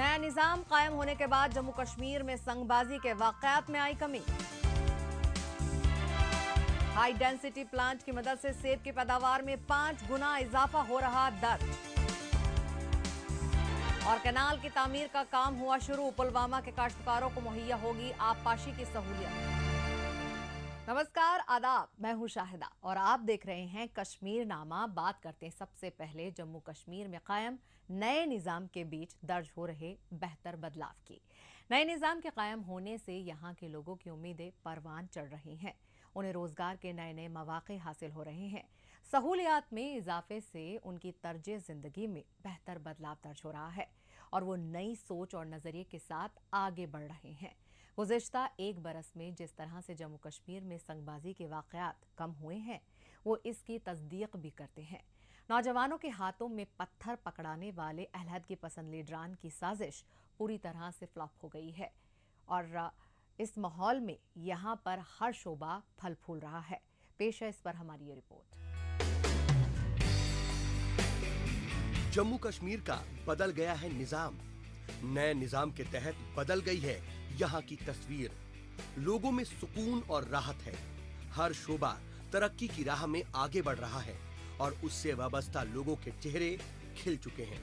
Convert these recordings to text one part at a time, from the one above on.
नया निजाम कायम होने के बाद जम्मू कश्मीर में संगबाजी के वाकयात में आई कमी। हाई डेंसिटी प्लांट की मदद से सेब की पैदावार में 5 गुना इजाफा हो रहा दर। और कैनाल की तामीर का काम हुआ शुरू। पुलवामा के काश्तकारों को मुहैया होगी आबपाशी की सहूलियत। नमस्कार, आदाब, मैं हूं शाहिदा और आप देख रहे हैं कश्मीर नामा। बात करते हैं सबसे पहले जम्मू कश्मीर में कायम नए निजाम के बीच दर्ज हो रहे बेहतर बदलाव की। नए निजाम के कायम होने से यहां के लोगों की उम्मीदें परवान चढ़ रही हैं। उन्हें रोजगार के नए नए मौके हासिल हो रहे हैं। सहूलियात में इजाफे से उनकी तर्ज जिंदगी में बेहतर बदलाव दर्ज हो रहा है और वो नई सोच और नजरिए के साथ आगे बढ़ रहे हैं। गुज़िश्ता 1 बरस में जिस तरह से जम्मू कश्मीर में संगबाजी के वाकयात कम हुए हैं, वो इसकी तस्दीक भी करते हैं। नौजवानों के हाथों में पत्थर पकड़ाने वाले अलहदगी पसंद लीडरान की साजिश पूरी तरह से फ्लॉप हो गई है और इस माहौल में यहाँ पर हर शोबा फल फूल रहा है। पेश है इस पर हमारी ये रिपोर्ट। जम्मू कश्मीर का बदल गया है निजाम। नए निजाम के तहत बदल गई है यहाँ की तस्वीर। लोगों में सुकून और राहत है। हर शोबा तरक्की की राह में आगे बढ़ रहा है और उससे वाबस्ता लोगों के चेहरे खिल चुके हैं।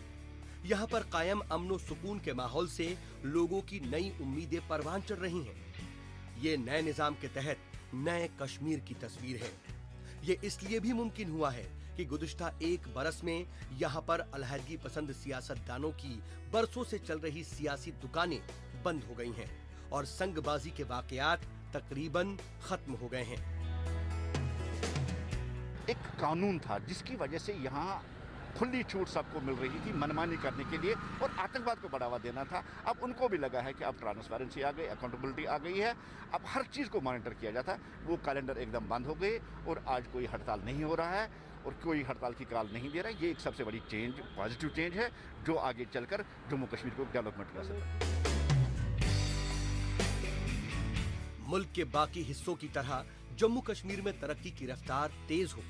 यहाँ पर कायम अमन सुकून के माहौल से लोगों की नई उम्मीदें परवान चढ़ रही हैं। ये नए निजाम के तहत नए कश्मीर की तस्वीर है। ये इसलिए भी मुमकिन हुआ है कि गुज़िश्ता 1 बरस में यहाँ पर अलहदगी पसंद सियासतदानों की बरसों से चल रही सियासी दुकानें बंद हो गई हैं और संगबाजी के वाकयात तकरीबन खत्म हो गए हैं। एक कानून था जिसकी वजह से यहाँ खुली छूट सबको मिल रही थी मनमानी करने के लिए और आतंकवाद को बढ़ावा देना था। अब उनको भी लगा है कि अब ट्रांसपेरेंसी आ गई, अकाउंटेबिलिटी आ गई है, अब हर चीज़ को मॉनिटर किया जाता है। वो कैलेंडर एकदम बंद हो गए और आज कोई हड़ताल नहीं हो रहा है और कोई हड़ताल की कॉल नहीं दे रहा है। ये एक सबसे बड़ी चेंज, पॉजिटिव चेंज है जो आगे चलकर जम्मू कश्मीर को डेवलपमेंट कर सकता है। मुल्क के बाकी हिस्सों की तरह जम्मू कश्मीर में तरक्की की रफ्तार तेज हो,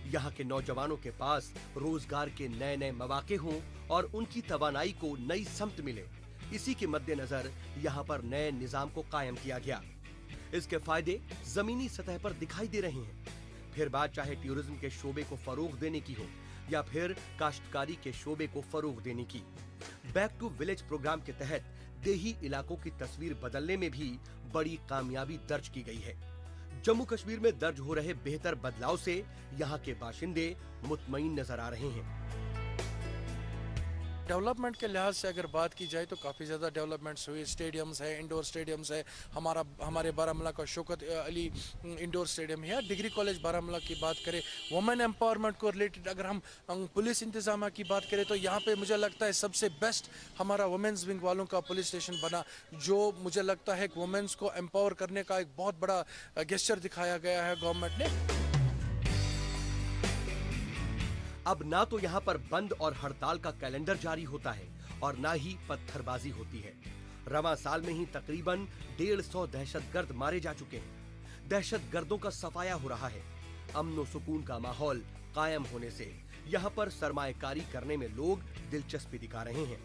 यहाँ के नौजवानों के पास रोजगार के नए नए मौके हों और उनकी तवानाई को नई समत मिले, इसी के मद्देनजर यहाँ पर नए निजाम को कायम किया गया। इसके फायदे जमीनी सतह पर दिखाई दे रहे हैं। फिर बात चाहे टूरिज्म के शोबे को फरोग देने की हो या फिर काश्तकारी के शोबे को फरोग देने की। बैक टू विलेज प्रोग्राम के तहत देही इलाकों की तस्वीर बदलने में भी बड़ी कामयाबी दर्ज की गई है। जम्मू कश्मीर में दर्ज हो रहे बेहतर बदलाव से यहाँ के बाशिंदे मुतमईन नजर आ रहे हैं। डेवलपमेंट के लिहाज से अगर बात की जाए तो काफ़ी ज़्यादा डेवलपमेंट्स हुई। स्टेडियम्स है, इंडोर स्टेडियम्स है। हमारे बारामूला का शौकत अली इंडोर स्टेडियम है। डिग्री कॉलेज बारामूला की बात करें, वुमेन एम्पावरमेंट को रिलेटेड अगर हम पुलिस इंतजाम की बात करें तो यहाँ पे मुझे लगता है सबसे बेस्ट हमारा वुमेन्स विंग वालों का पुलिस स्टेशन बना, जो मुझे लगता है कि वुमेन्स को एम्पावर करने का एक बहुत बड़ा गेस्चर दिखाया गया है गवर्नमेंट ने। अब ना तो यहाँ पर बंद और हड़ताल का कैलेंडर जारी होता है और ना ही पत्थरबाजी होती है। रवां साल में ही तकरीबन 150 दहशतगर्द मारे जा चुके हैं। दहशतगर्दों का सफाया हो रहा है। अमन और सुकून का माहौल कायम होने से यहाँ पर सरमाएकारी करने में लोग दिलचस्पी दिखा रहे हैं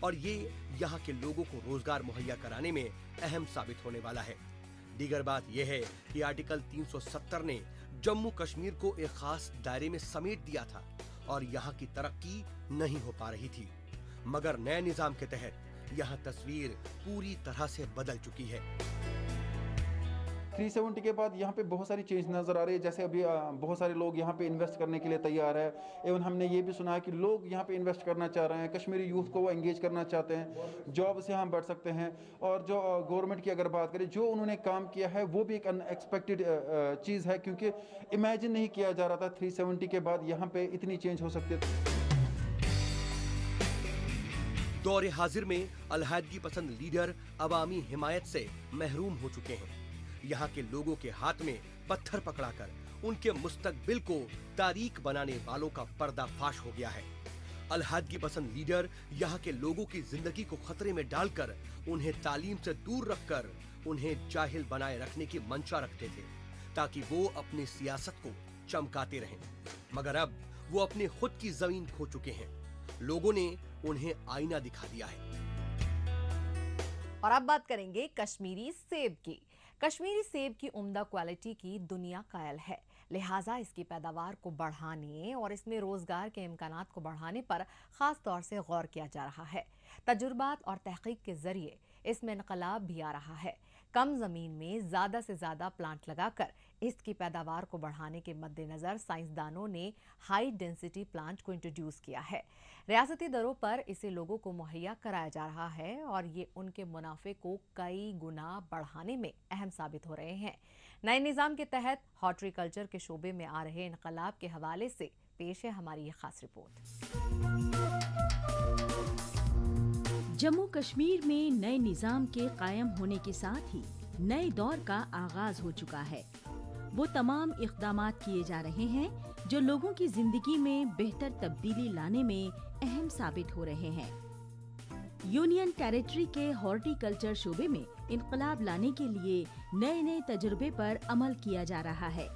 और ये यहाँ के लोगों को रोजगार मुहैया कराने में अहम साबित होने वाला है। दीगर बात यह है कि आर्टिकल 370 ने जम्मू कश्मीर को एक खास दायरे में समेट दिया था और यहाँ की तरक्की नहीं हो पा रही थी, मगर नए निजाम के तहत यहाँ तस्वीर पूरी तरह से बदल चुकी है। 370 के बाद यहाँ पे बहुत सारी चेंज नज़र आ रही है। जैसे अभी बहुत सारे लोग यहाँ पे इन्वेस्ट करने के लिए तैयार है। एवं हमने ये भी सुना है कि लोग यहाँ पे इन्वेस्ट करना चाह रहे हैं, कश्मीरी यूथ को वो एंगेज करना चाहते हैं, जॉब से हम बढ़ सकते हैं। और जो गवर्नमेंट की अगर बात करें, जो उन्होंने काम किया है वो भी एक अनएक्सपेक्टेड चीज़ है, क्योंकि इमेजिन नहीं किया जा रहा था 370 के बाद यहाँ पे इतनी चेंज हो सकती है। दौरे हाजिर में अलहदगी पसंद लीडर अवामी हिमायत से महरूम हो चुके हैं। यहाँ के लोगों के हाथ में पत्थर पकड़ाकर उनके मुस्तकबिल को तारीख बनाने वालों का पर्दाफाश हो गया है। अलहदगी पसंद लीडर यहाँ के लोगों की जिंदगी को खतरे में डालकर उन्हें तालीम से दूर रखकर उन्हें जाहिल बनाए रखने की मंशा रखते थे ताकि वो अपनी सियासत को चमकाते रहें, मगर अब वो अपने खुद की जमीन खो चुके हैं। लोगों ने उन्हें आईना दिखा दिया है। और अब बात करेंगे कश्मीरी सेब की। कश्मीरी सेब की उम्दा क्वालिटी की दुनिया कायल है, लिहाजा इसकी पैदावार को बढ़ाने और इसमें रोजगार के इम्कानात को बढ़ाने पर खास तौर से गौर किया जा रहा है। तजुर्बात और तहकीक के जरिए इसमें इनकलाब भी आ रहा है। कम जमीन में ज्यादा से ज्यादा प्लांट लगाकर इसकी पैदावार को बढ़ाने के मद्देनजर साइंसदानों ने हाई डेंसिटी प्लांट को इंट्रोड्यूस किया है। रियासती दरों पर इसे लोगों को मुहैया कराया जा रहा है और ये उनके मुनाफे को कई गुना बढ़ाने में अहम साबित हो रहे हैं। नए निज़ाम के तहत हॉर्टिकल्चर के शोबे में आ रहे इनकलाब के हवाले से पेश है हमारी ये खास रिपोर्ट। जम्मू कश्मीर में नए निज़ाम के कायम होने के साथ ही नए दौर का आगाज हो चुका है। वो तमाम इक़दामात किए जा रहे हैं जो लोगों की जिंदगी में बेहतर तब्दीली लाने में अहम साबित हो रहे हैं। यूनियन टेरिटरी के हॉर्टिकल्चर शोबे में इनकलाब लाने के लिए नए नए तजुर्बे पर अमल किया जा रहा है।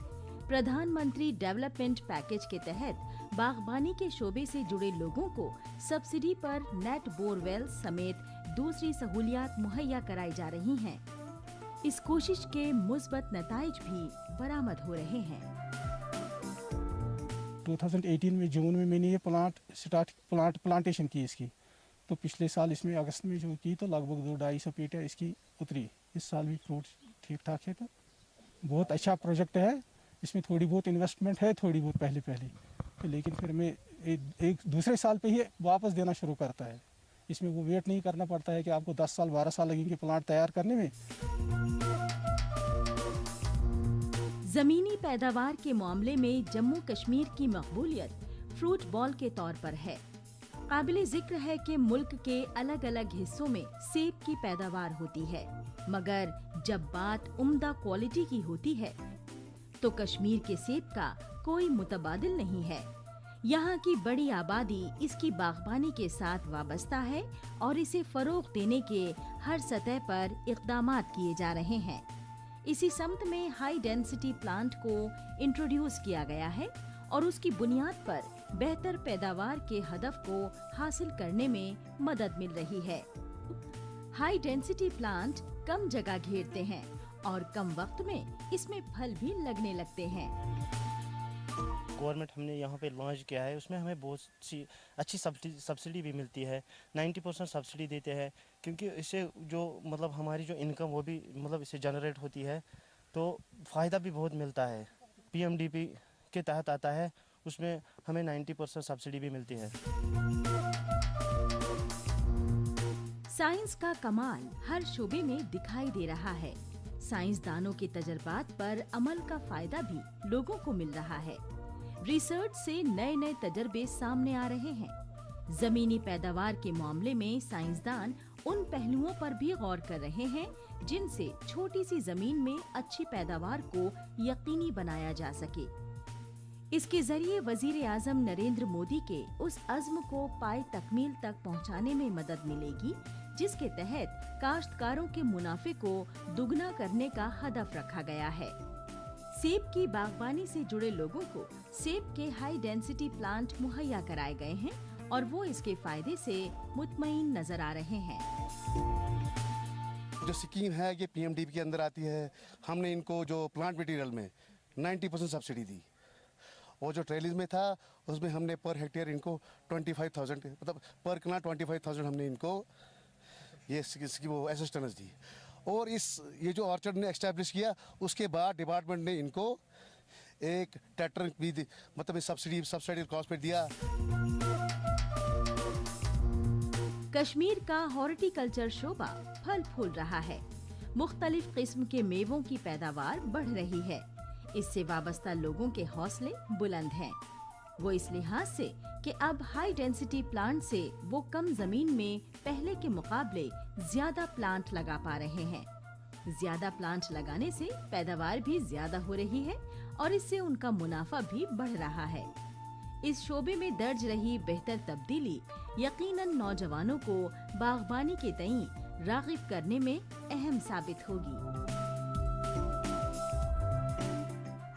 प्रधानमंत्री डेवलपमेंट पैकेज के तहत बागबानी के शोबे से जुड़े लोगों को सब्सिडी पर नेट बोरवेल समेत दूसरी सहूलियात मुहैया कराई जा रही हैं। इस कोशिश के मुस्बत नताइज भी बरामद हो रहे हैं। 2018 में जून में मैंने ये प्लांटेशन की इसकी, तो पिछले साल इसमें अगस्त में जो की तो लगभग 2-250 पेटियाँ इसकी उतरी। इस साल भी फ्रूट ठीक ठाक है, तो बहुत अच्छा प्रोजेक्ट है। इसमें थोड़ी बहुत इन्वेस्टमेंट है, थोड़ी बहुत पहले लेकिन फिर मैं एक दूसरे साल पे ही वापस देना शुरू करता है। इसमें वो वेट नहीं करना पड़ता है कि आपको 10 साल 12 साल लगेंगे प्लांट तैयार करने में। जमीनी पैदावार के मामले में जम्मू कश्मीर की मकबूलियत फ्रूट बॉल के तौर पर है। काबिले जिक्र है कि मुल्क के अलग अलग हिस्सों में सेब की पैदावार होती है, मगर जब बात उम्दा क्वालिटी की होती है तो कश्मीर के सेब का कोई मुतबादिल नहीं है। यहाँ की बड़ी आबादी इसकी बागबानी के साथ वाबस्ता है और इसे फरोग देने के हर सतह पर इक़दामात किए जा रहे हैं। इसी समत में हाई डेंसिटी प्लांट को इंट्रोड्यूस किया गया है और उसकी बुनियाद पर बेहतर पैदावार के हदफ को हासिल करने में मदद मिल रही है। हाई डेंसिटी प्लांट कम जगह घेरते हैं और कम वक्त में इसमें फल भी लगने लगते हैं। गवर्नमेंट हमने यहाँ पे लॉन्च किया है, उसमें हमें बहुत सी अच्छी सब्सिडी भी मिलती है। 90% सब्सिडी देते हैं, क्योंकि इससे जो मतलब हमारी जो इनकम वो भी मतलब इससे जनरेट होती है, तो फ़ायदा भी बहुत मिलता है। PMDP के तहत आता है, उसमें हमें 90% सब्सिडी भी मिलती है। साइंस का कमाल हर शोबे में दिखाई दे रहा है। साइंसदानों के तजर्बात पर अमल का फायदा भी लोगों को मिल रहा है। रिसर्च से नए नए तजर्बे सामने आ रहे हैं। जमीनी पैदावार के मामले में साइंसदान उन पहलुओं पर भी गौर कर रहे हैं जिनसे छोटी सी जमीन में अच्छी पैदावार को यकीनी बनाया जा सके। इसके जरिए वजीर आजम नरेंद्र मोदी के उस अज़्म को पाए तकमील तक पहुंचाने में मदद मिलेगी, जिसके तहत काश्तकारों के मुनाफे को दुगना करने का हदफ रखा गया है। सेब की बागबानी से जुड़े लोगों को सेब के हाई डेंसिटी प्लांट मुहैया कराए गए हैं और वो इसके फायदे से मुतमईन नजर आ रहे हैं। जो स्कीम है ये PMDP के अंदर आती है। हमने इनको जो प्लांट मटेरियल में 90% सब्सिडी दी, और जो ट्रेलिस में था उसमें हमने पर हेक्टेयर इनको 25,000 मतलब पर कनाल 25,000 हमने इनको ये वो असिस्टेंस दी। और ये जो ऑर्चर्ड ने एस्टैब्लिश किया, उसके बाद डिपार्टमेंट ने इनको एक ट्रैक्टर भी मतलब सब्सिडी कॉस्ट पे दिया। कश्मीर का हॉर्टिकल्चर शोबा फल फूल रहा है। मुख्तलिफ किस्म के मेवों की पैदावार बढ़ रही है। इससे वाबस्ता लोगों के हौसले बुलंद हैं। वो इस लिहाज से कि अब हाई डेंसिटी प्लांट से वो कम जमीन में पहले के मुकाबले ज्यादा प्लांट लगा पा रहे हैं। ज्यादा प्लांट लगाने से पैदावार भी ज्यादा हो रही है और इससे उनका मुनाफा भी बढ़ रहा है। इस शोबे में दर्ज रही बेहतर तब्दीली यकीनन नौजवानों को बागबानी के तई रागिब करने में अहम साबित होगी।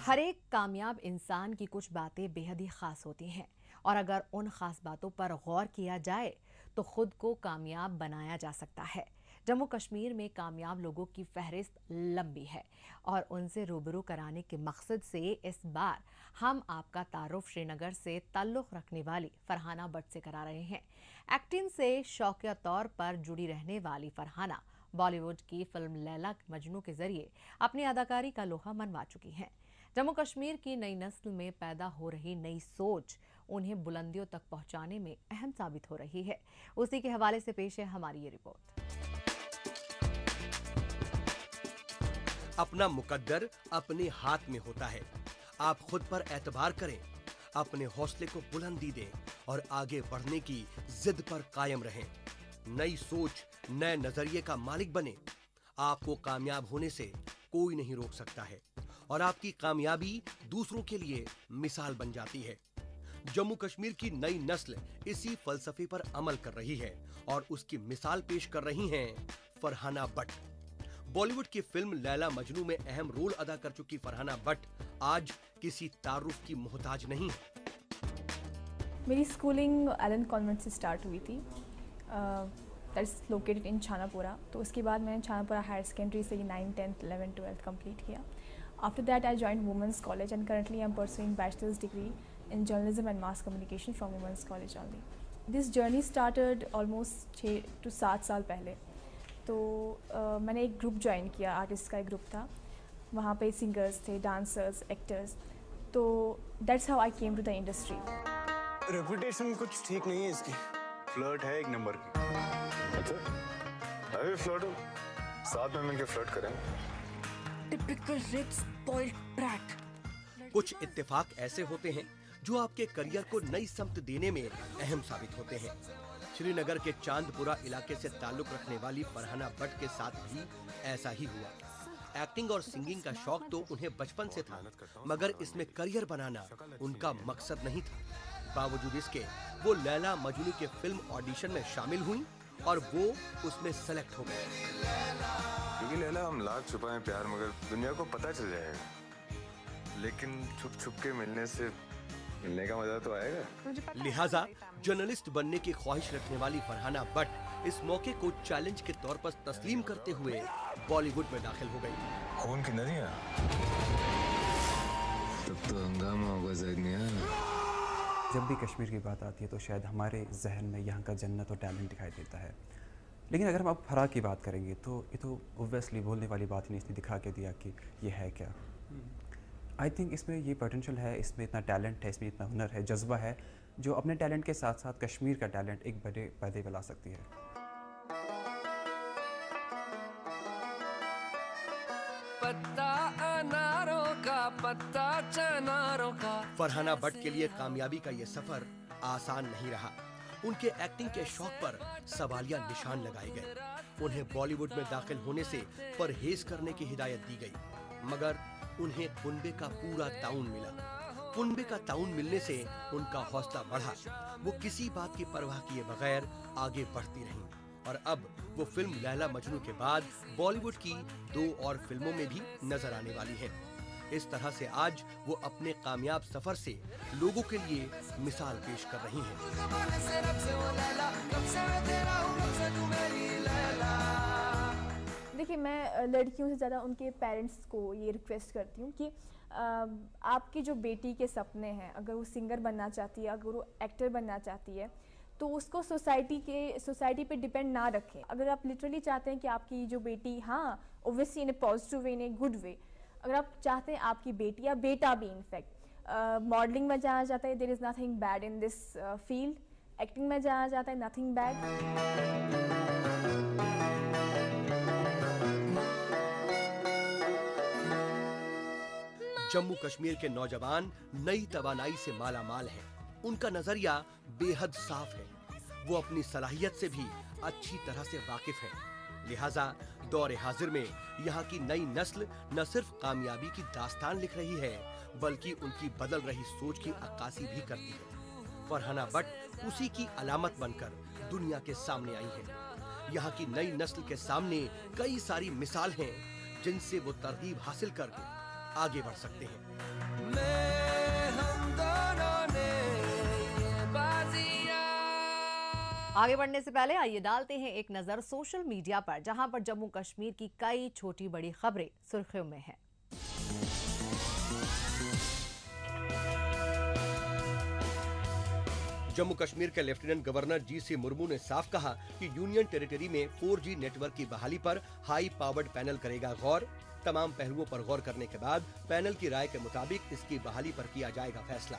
हर एक कामयाब इंसान की कुछ बातें बेहद ही खास होती हैं और अगर उन खास बातों पर गौर किया जाए तो खुद को कामयाब बनाया जा सकता है। जम्मू कश्मीर में कामयाब लोगों की फहरिस्त लंबी है और उनसे रूबरू कराने के मकसद से इस बार हम आपका तारुफ श्रीनगर से ताल्लुक़ रखने वाली फरहाना भट्ट से करा रहे हैं। एक्टिंग से शौकिया तौर पर जुड़ी रहने वाली फरहाना बॉलीवुड की फिल्म लैला मजनू के जरिए अपनी अदाकारी का लोहा मनवा चुकी हैं। जम्मू कश्मीर की नई नस्ल में पैदा हो रही नई सोच उन्हें बुलंदियों तक पहुंचाने में अहम साबित हो रही है। उसी के हवाले से पेश है हमारी ये रिपोर्ट। अपना मुकद्दर अपने हाथ में होता है। आप खुद पर एतबार करें, अपने हौसले को बुलंदी दें और आगे बढ़ने की जिद पर कायम रहें। नई सोच, नए नजरिए का मालिक बने। आपको कामयाब होने से कोई नहीं रोक सकता है और आपकी कामयाबी दूसरों के लिए मिसाल बन जाती है। जम्मू कश्मीर की नई नस्ल इसी फलसफे पर अमल कर रही है और उसकी मिसाल पेश कर रही हैं फरहाना भट्ट। बॉलीवुड की फिल्म लैला मजनू में अहम रोल अदा कर चुकी फरहाना भट्ट आज किसी तारुफ की मोहताज नहीं है। मेरी स्कूलिंग एलन कॉन्वेंट से स्टार्ट हुई थी, दैट इज लोकेटेड इन छानापुरा। तो उसके बाद मैंने छानापुरा हायर सेकेंडरी से 9, 10th, 11th, 12th कंप्लीट किया। After that I joined women's college and currently I am pursuing bachelors degree in journalism and mass communication from Women's College only. This journey started almost 6 to 7 साल पहले। तो मैंने एक group join किया, artist का एक group था। वहाँ पे सिंगर्स थे, डांसर्स, एक्टर्स। तो that's how I came to the industry. Reputation कुछ ठीक नहीं है इसकी। फ्लर्ट है एक नंबर की। अच्छा, मैं भी फ्लर्ट हूँ। साथ में मिलकर फ्लर्ट करें। Typical rich spoiled brat. कुछ इत्तेफाक ऐसे होते हैं जो आपके करियर को नई समत देने में अहम साबित होते हैं। श्रीनगर के चांदपुरा इलाके से ताल्लुक रखने वाली फरहाना भट्ट के साथ भी ऐसा ही हुआ। एक्टिंग और सिंगिंग का शौक तो उन्हें बचपन से था, मगर इसमें करियर बनाना उनका मकसद नहीं था। बावजूद इसके वो लैला मजनू के फिल्म ऑडिशन में शामिल हुई और वो उसमें सेलेक्ट हो गए। क्योंकि लैला हम लाख छुपाएं प्यार मगर दुनिया को पता चल जाएगा, लेकिन छुप छुप के मिलने से मिलने का मजा तो आएगा। लिहाजा जर्नलिस्ट बनने की ख्वाहिश रखने वाली फरहाना भट्ट इस मौके को चैलेंज के तौर पर तस्लीम करते हुए बॉलीवुड में दाखिल हो गई। खून की नदियां, तब तो हंगामा होगा ज़हनिया। जब भी कश्मीर की बात आती है तो शायद हमारे जहन में यहाँ का जन्नत और टैलेंट दिखाई देता है। लेकिन अगर हम अब फराक की बात करेंगे तो ये तो ऑब्वियसली बोलने वाली बात ही नहीं, इसने दिखा के दिया कि ये है क्या। आई थिंक इसमें ये पोटेंशियल है, इसमें इतना टैलेंट है, इसमें इतना हुनर है, जज्बा है, जो अपने टैलेंट के साथ साथ कश्मीर का टैलेंट एक बड़े पर्दे पे ला सकती है। पत्ता अनारों का, पत्ता चनारों का। फरहाना भट्ट के लिए कामयाबी का ये सफर आसान नहीं रहा। उनके एक्टिंग के शौक पर सवालिया निशान लगाए गए। उन्हें बॉलीवुड में दाखिल होने से परहेज करने की हिदायत दी गई, मगर उन्हें कुनबे का पूरा ताउन मिला। कुनबे का ताउन मिलने से उनका हौसला बढ़ा। वो किसी बात की परवाह किए बगैर आगे बढ़ती रहीं और अब वो फिल्म लैला मजनू के बाद बॉलीवुड की 2 और फिल्मों में भी नजर आने वाली हैं। इस तरह से आज वो अपने कामयाब सफर से लोगों के लिए मिसाल पेश कर रही हैं। देखिए, मैं लड़कियों से ज़्यादा उनके पेरेंट्स को ये रिक्वेस्ट करती हूँ कि आपकी जो बेटी के सपने हैं, अगर वो सिंगर बनना चाहती है, अगर वो एक्टर बनना चाहती है, तो उसको सोसाइटी पे डिपेंड ना रखें। अगर आप लिटरली चाहते हैं कि आपकी जो बेटी, हाँ obviously in A positive way, in a good way, अगर आप चाहते हैं आपकी बेटी या बेटा भी इनफैक्ट मॉडलिंग में जाना चाहता है, there is nothing bad in this field. Acting में जाना चाहता है, नथिंग बैड। जम्मू कश्मीर के नौजवान नई तवानाई से माला माल हैं। उनका नजरिया बेहद साफ है। वो अपनी सलाहियत से भी अच्छी तरह से वाकिफ है। लिहाजा दौर हाजिर में यहाँ की नई नस्ल न सिर्फ कामयाबी की दास्तान लिख रही है, बल्कि उनकी बदल रही सोच की अक्कासी भी करती है। फरहाना भट्ट उसी की अलामत बनकर दुनिया के सामने आई है। यहाँ की नई नस्ल के सामने कई सारी मिसाल हैं, जिनसे वो तरगीब हासिल करके आगे बढ़ सकते हैं। आगे बढ़ने से पहले आइए डालते हैं एक नजर सोशल मीडिया पर, जहां पर जम्मू कश्मीर की कई छोटी बड़ी खबरें सुर्खियों में हैं। जम्मू कश्मीर के लेफ्टिनेंट गवर्नर जी.सी. मुर्मू ने साफ कहा कि यूनियन टेरिटरी में 4G नेटवर्क की बहाली पर हाई पावर्ड पैनल करेगा गौर। तमाम पहलुओं पर गौर करने के बाद पैनल की राय के मुताबिक इसकी बहाली पर किया जाएगा फैसला।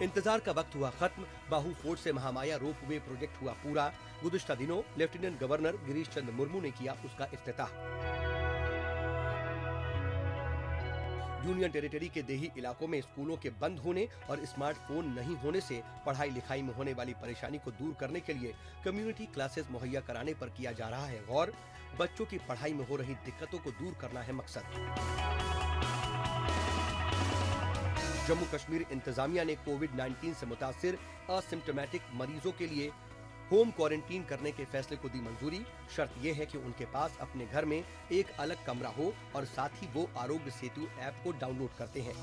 इंतजार का वक्त हुआ खत्म, बाहू फोर्ट से महामाया रोपवे प्रोजेक्ट हुआ पूरा। गुज़िश्ता दिनों लेफ्टिनेंट गवर्नर गिरीश चंद्र मुर्मू ने किया उसका इफ्तिताह। यूनियन टेरिटरी के देही इलाकों में स्कूलों के बंद होने और स्मार्टफोन नहीं होने से पढ़ाई लिखाई में होने वाली परेशानी को दूर करने के लिए कम्युनिटी क्लासेस मुहैया कराने पर किया जा रहा है गौर। बच्चों की पढ़ाई में हो रही दिक्कतों को दूर करना है मकसद। जम्मू कश्मीर इंतजामिया ने कोविड-19 से मुतासिर असिम्टोमेटिक मरीजों के लिए होम क्वारंटीन करने के फैसले को दी मंजूरी। शर्त यह है कि उनके पास अपने घर में एक अलग कमरा हो और साथ ही वो आरोग्य सेतु ऐप को डाउनलोड करते हैं।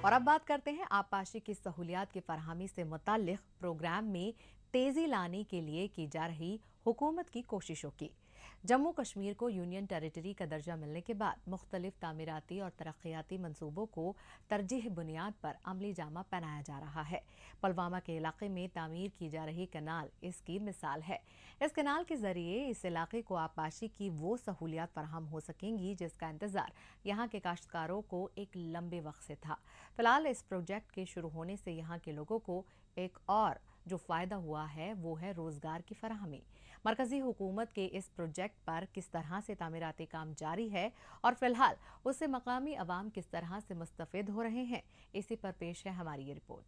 और अब बात करते हैं आबपाशी की सहूलियात की फरहमी से मुताल्लिक प्रोग्राम में तेजी लाने के लिए की जा रही हुकूमत की कोशिशों की। जम्मू कश्मीर को यूनियन टेरिटरी का दर्जा मिलने के बाद मुख्तलिफ तामीराती और तरक्याती मंसूबों को तरजीह बुनियाद पर अमली जामा पहनाया जा रहा है। पुलवामा के इलाके में तामीर की जा रही कनाल इसकी मिसाल है। इस कनाल के जरिए इस इलाके को आबपाशी की वो सहूलियात फराहम हो सकेंगी जिसका इंतजार यहाँ के काश्तकारों को एक लंबे वक्त से था। फिलहाल इस प्रोजेक्ट के शुरू होने से यहाँ के लोगों को एक और जो फायदा हुआ है वो है रोजगार की फराहमी। मरकजी हुकूमत के इस प्रोजेक्ट पर किस तरह से तामीराती काम जारी है और फिलहाल उससे मकामी अवाम किस तरह से मुस्तफिद हो रहे हैं, इसी पर पेश है हमारी ये रिपोर्ट।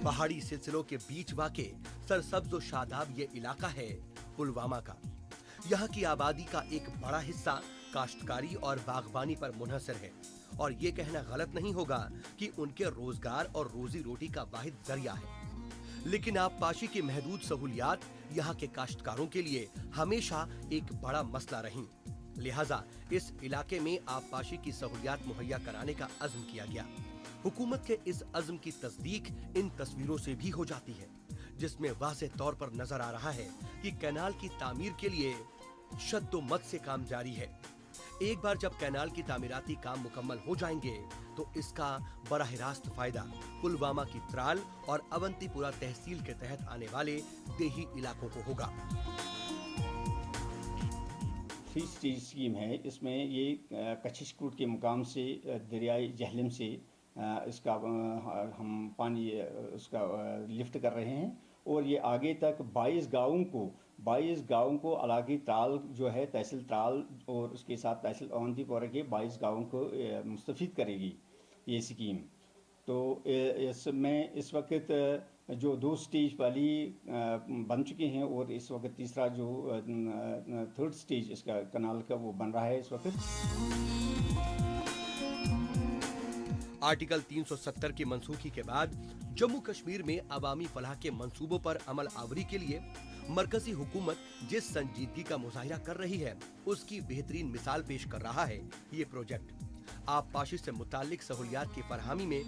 पहाड़ी सिलसिलों के बीच वाक़े सरसब्ज व शादाब ये इलाका है पुलवामा का। यहाँ की आबादी का एक बड़ा हिस्सा काश्तकारी और बागबानी पर मुनहसर है और ये कहना गलत नहीं होगा कि उनके रोजगार और रोजी रोटी का वाहिद जरिया है। लेकिन आबपाशी की महदूद सहूलियात यहाँ के काश्तकारों के लिए हमेशा एक बड़ा मसला रही। लिहाजा इस इलाके में आबपाशी की सहूलियात मुहैया कराने का अज़्म किया गया। हुकूमत के इस अज़्म की तस्दीक इन तस्वीरों से भी हो जाती है, जिसमें वाज़ेह तौर पर नजर आ रहा है कि कैनाल की तामीर के लिए शद्दोमत से काम जारी है। एक बार जब कैनाल की तामीराती काम मुकम्मल हो जाएंगे तो इसका बराह रास्त फायदा पुलवामा की त्राल और अवंतीपुरा तहसील के तहत आने वाले देही इलाकों को होगा। 3 स्टेज स्कीम है। इसमें ये कच्छिशकूट के मुकाम से दरियाई जहलम से इसका हम पानी उसका लिफ्ट कर रहे हैं और ये आगे तक 22 गाँवों को अलागी त्राल जो है तहसील त्राल और उसके साथ तहसील अवंतीपुरा के 22 गाँवों को मुस्तफिद करेगी ये स्कीम। तो इसमें इस वक्त जो 2 स्टेज वाली बन चुके हैं और इस वक्त तीसरा जो 3rd स्टेज इसका कनाल का वो बन रहा है इस वक्त। आर्टिकल 370 की मनसूखी के बाद जम्मू कश्मीर में अवामी फलाह के मंसूबों पर अमल आवरी के लिए मरकजी हुकूमत जिस संजीदगी का मुजाहिरा कर रही है उसकी बेहतरीन मिसाल पेश कर रहा है ये प्रोजेक्ट। आबपाशी से मुताल्लिक सहूलियात की फरहमी में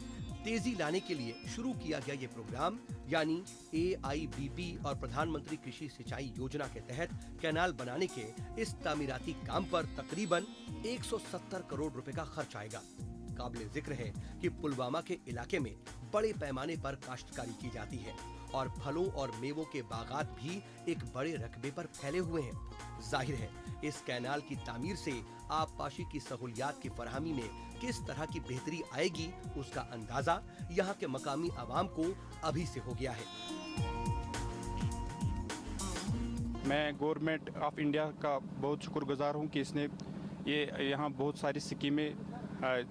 तेजी लाने के लिए शुरू किया गया ये प्रोग्राम यानी AIBP और प्रधानमंत्री कृषि सिंचाई योजना के तहत कैनाल बनाने के इस तामीराती काम पर तकरीबन 170 करोड़ रुपए का खर्च आएगा। काबिल जिक्र है कि पुलवामा के इलाके में बड़े पैमाने पर काश्तकारी की जाती है और फलों और मेवों के बागात भी एक बड़े रकबे पर फैले हुए हैं। जाहिर है इस कैनाल की तामीर से आबपाशी की सहूलियात की फरहमी में किस तरह की बेहतरी आएगी उसका अंदाजा यहाँ के मकामी अवाम को अभी से हो गया है। मैं गवर्नमेंट ऑफ इंडिया का बहुत शुक्रगुजार हूँ कि इसने ये यहाँ बहुत सारी स्कीमें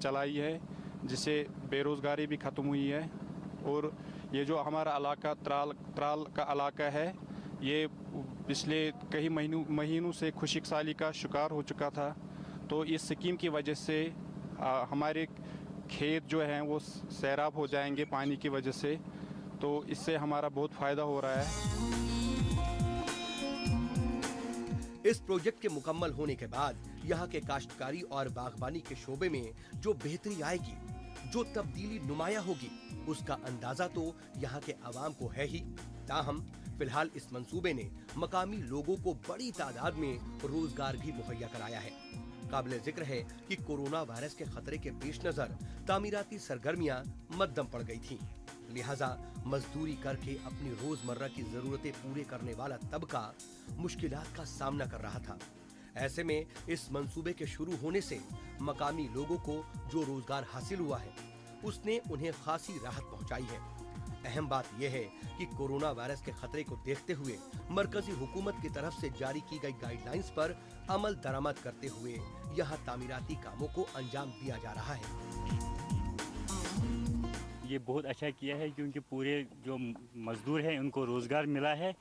चलाई है जिससे बेरोज़गारी भी ख़त्म हुई है और ये जो हमारा इलाका त्राल का इलाका है ये पिछले कई महीनों से खुशकसाली का शिकार हो चुका था। तो इस स्कीम की वजह से हमारे खेत जो हैं वो सैराब हो जाएंगे पानी की वजह से, तो इससे हमारा बहुत फ़ायदा हो रहा है। इस प्रोजेक्ट के मुकम्मल होने के बाद यहाँ के काश्तकारी और बागबानी के शोबे में जो बेहतरी आएगी, जो तब्दीली नुमाया होगी, उसका अंदाजा तो यहाँ के अवाम को है ही। ताहम फिलहाल इस मंसूबे ने मकामी लोगों को बड़ी तादाद में रोजगार भी मुहैया कराया है। काबिले जिक्र है कि कोरोना वायरस के खतरे के पेश नजर तामीराती सरगर्मियां मद्दम पड़ गई थीं। लिहाजा मजदूरी करके अपनी रोजमर्रा की जरूरतें पूरे करने वाला तबका मुश्किलात का सामना कर रहा था। ऐसे में इस मंसूबे के शुरू होने से मकामी लोगों को जो रोजगार हासिल हुआ है, उसने उन्हें खासी राहत पहुंचाई है। अहम बात यह है कि कोरोना वायरस के खतरे को देखते हुए मरकजी हुकूमत की तरफ से जारी की गई गाइडलाइंस पर अमल दरामद करते हुए यहाँ तामीराती कामों को अंजाम दिया जा रहा है। ये बहुत अच्छा किया है क्योंकि पूरे जो मजदूर हैं उनको रोज़गार मिला है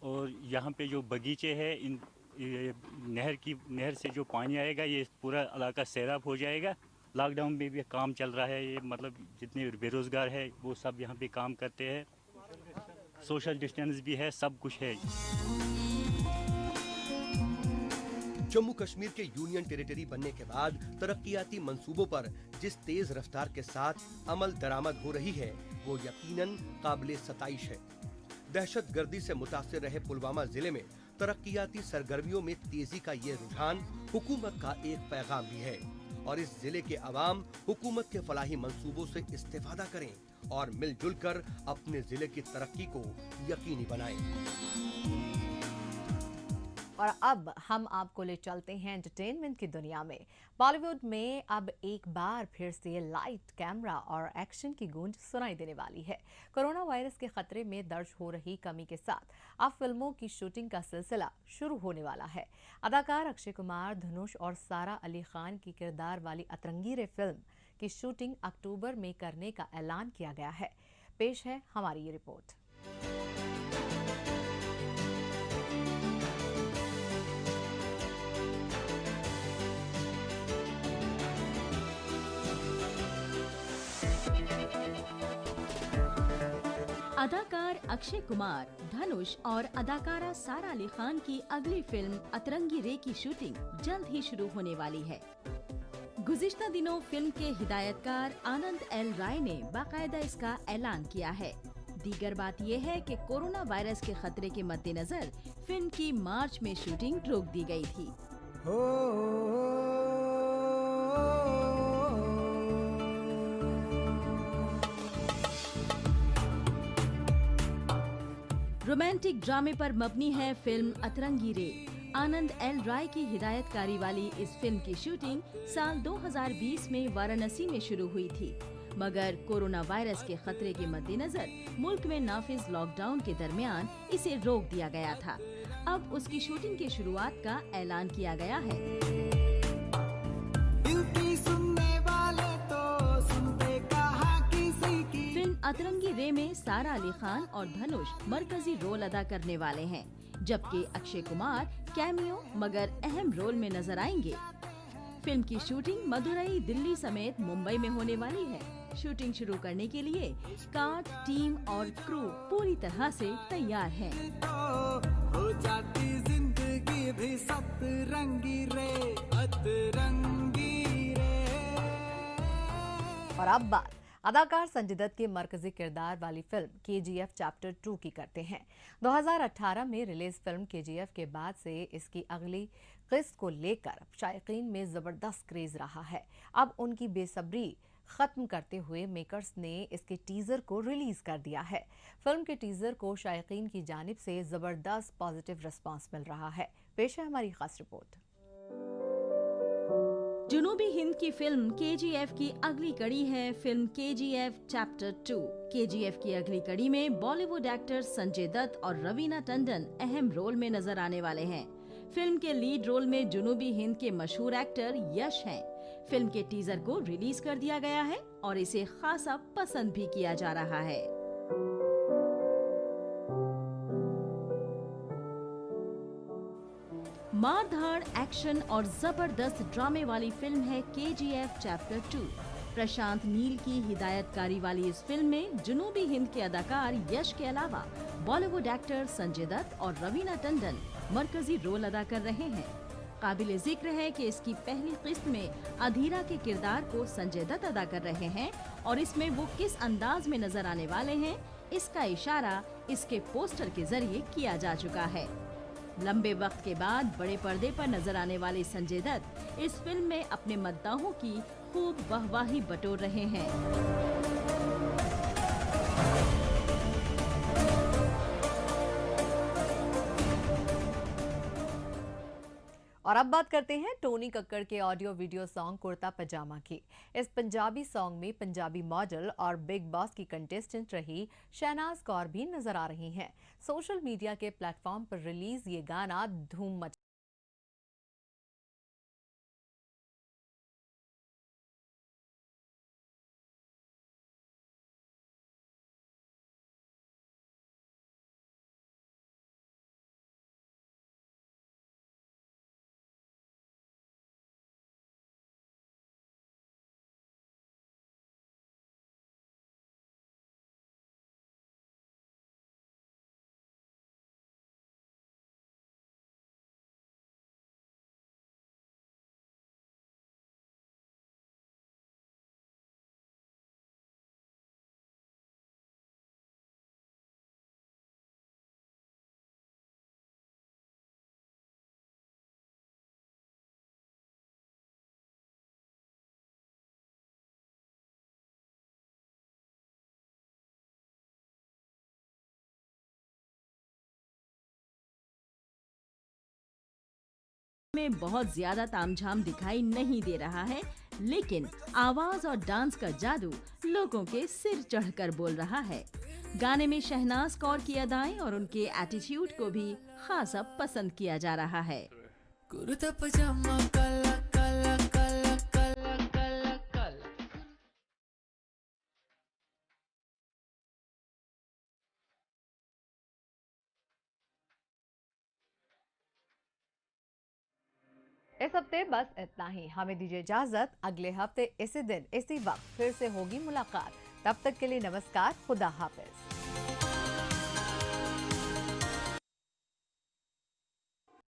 और यहाँ पे जो बगीचे हैं इन नहर से जो पानी आएगा ये पूरा इलाका सैराब हो जाएगा। लॉकडाउन में भी काम चल रहा है, ये मतलब जितने बेरोज़गार है वो सब यहाँ पे काम करते हैं, सोशल डिस्टेंस भी है, सब कुछ है। जम्मू कश्मीर के यूनियन टेरिटरी बनने के बाद तरक्कियाती मंसूबों पर जिस तेज रफ्तार के साथ अमल दरामद हो रही है वो यकीनन काबिले सताइश है। दहशतगर्दी से मुतासिर रहे पुलवामा जिले में तरक्कियाती सरगर्मियों में तेजी का ये रुझान हुकूमत का एक पैगाम भी है और इस जिले के अवाम हुकूमत के फलाही मंसूबों से इस्तेफादा करें और मिलजुल कर अपने जिले की तरक्की को यकीनी बनाएं। और अब हम आपको ले चलते हैं एंटरटेनमेंट की दुनिया में। बॉलीवुड में अब एक बार फिर से लाइट, कैमरा और एक्शन की गूंज सुनाई देने वाली है। कोरोना वायरस के खतरे में दर्ज हो रही कमी के साथ अब फिल्मों की शूटिंग का सिलसिला शुरू होने वाला है। अदाकार अक्षय कुमार, धनुष और सारा अली खान की किरदार वाली अतरंगी रे फिल्म की शूटिंग अक्टूबर में करने का ऐलान किया गया है। पेश है हमारी ये रिपोर्ट। अदाकार अक्षय कुमार, धनुष और अदाकारा सारा अली खान की अगली फिल्म अतरंगी रे की शूटिंग जल्द ही शुरू होने वाली है। गुज़िश्ता दिनों फिल्म के हिदायतकार आनंद एल राय ने बाकायदा इसका ऐलान किया है। दीगर बात यह है कि कोरोना वायरस के खतरे के मद्देनजर फिल्म की मार्च में शूटिंग रोक दी गई थी। रोमांटिक ड्रामे पर मबनी है फिल्म अतरंगी रे। आनंद एल राय की हिदायतकारी वाली इस फिल्म की शूटिंग साल 2020 में वाराणसी में शुरू हुई थी, मगर कोरोना वायरस के खतरे के मद्देनजर मुल्क में नाफिज लॉकडाउन के दरमियान इसे रोक दिया गया था। अब उसकी शूटिंग की शुरुआत का ऐलान किया गया है। अतरंगी रे में सारा अली खान और धनुष मरकजी रोल अदा करने वाले हैं, जबकि अक्षय कुमार कैमियो मगर अहम रोल में नजर आएंगे। फिल्म की शूटिंग मदुरई, दिल्ली समेत मुंबई में होने वाली है। शूटिंग शुरू करने के लिए कास्ट, टीम और क्रू पूरी तरह से तैयार हैं। हो जाती जिंदगी भी सतरंगी रे, अतरंगी रे। और अब बात अदाकार संजय दत्त के मरकजी किरदार वाली फिल्म KGF चैप्टर 2 की करते हैं। 2018 में रिलीज फिल्म KGF के बाद से इसकी अगली किस्त को लेकर शायकीन में जबरदस्त क्रेज रहा है। अब उनकी बेसब्री खत्म करते हुए मेकर्स ने इसके टीजर को रिलीज कर दिया है। फिल्म के टीजर को शायकीन की जानिब से जबरदस्त पॉजिटिव रिस्पांस मिल रहा है। पेश है हमारी खास रिपोर्ट। जुनूबी हिंद की फिल्म KGF की अगली कड़ी है फिल्म KGF चैप्टर 2। KGF की अगली कड़ी में बॉलीवुड एक्टर संजय दत्त और रवीना टंडन अहम रोल में नजर आने वाले हैं। फिल्म के लीड रोल में जुनूबी हिंद के मशहूर एक्टर यश हैं। फिल्म के टीजर को रिलीज कर दिया गया है और इसे खासा पसंद भी किया जा रहा है। मारधाड़, एक्शन और जबरदस्त ड्रामे वाली फिल्म है KGF चैप्टर 2। प्रशांत नील की हिदायतकारी वाली इस फिल्म में जुनूबी हिंद के अदाकार यश के अलावा बॉलीवुड एक्टर संजय दत्त और रवीना टंडन मरकजी रोल अदा कर रहे हैं। काबिले जिक्र है कि इसकी पहली किस्त में अधीरा के किरदार को संजय दत्त अदा कर रहे हैं और इसमें वो किस अंदाज में नजर आने वाले हैं, इसका इशारा इसके पोस्टर के जरिए किया जा चुका है। लंबे वक्त के बाद बड़े पर्दे पर नजर आने वाले संजय दत्त इस फिल्म में अपने मद्दाहों की खूब वाहवाही बटोर रहे हैं। और अब बात करते हैं टोनी कक्कड़ के ऑडियो वीडियो सॉन्ग कुर्ता पजामा की। इस पंजाबी सॉन्ग में पंजाबी मॉडल और बिग बॉस की कंटेस्टेंट रही शहनाज कौर भी नजर आ रही हैं। सोशल मीडिया के प्लेटफॉर्म पर रिलीज ये गाना धूम मचा। में बहुत ज्यादा तामझाम दिखाई नहीं दे रहा है, लेकिन आवाज और डांस का जादू लोगों के सिर चढ़कर बोल रहा है। गाने में शहनाज कौर की अदाएं और उनके एटीट्यूड को भी खासा पसंद किया जा रहा है। कुर्ता पजामा काला काला काला काला काला काला। इस हफ्ते बस इतना ही। हमें दीजिए इजाजत। अगले हफ्ते इसी दिन इसी वक्त फिर से होगी मुलाकात। तब तक के लिए नमस्कार, खुदा हाफिज।